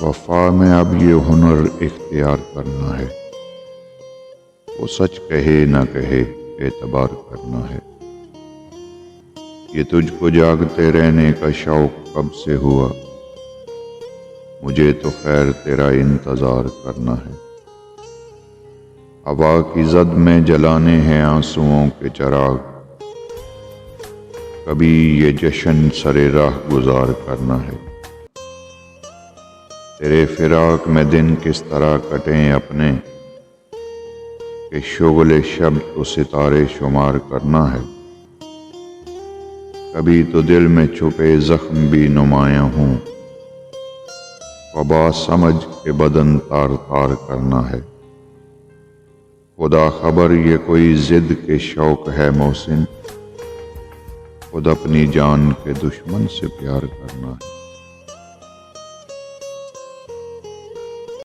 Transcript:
وفا میں اب یہ ہنر اختیار کرنا ہے، وہ سچ کہے نہ کہے اعتبار کرنا ہے۔ یہ تجھ کو جاگتے رہنے کا شوق کب سے ہوا، مجھے تو خیر تیرا انتظار کرنا ہے۔ ہوا کی زد میں جلانے ہیں آنسوؤں کے چراغ، کبھی یہ جشن سرے راہ گزار کرنا ہے۔ تیرے فراق میں دن کس طرح کٹیں اپنے، کہ شغل شب تو ستارے شمار کرنا ہے۔ کبھی تو دل میں چھپے زخم بھی نمایاں ہوں، وبا سمجھ کے بدن تار تار کرنا ہے۔ خدا خبر یہ کوئی ضد کے شوق ہے محسن، خود اپنی جان کے دشمن سے پیار کرنا ہے۔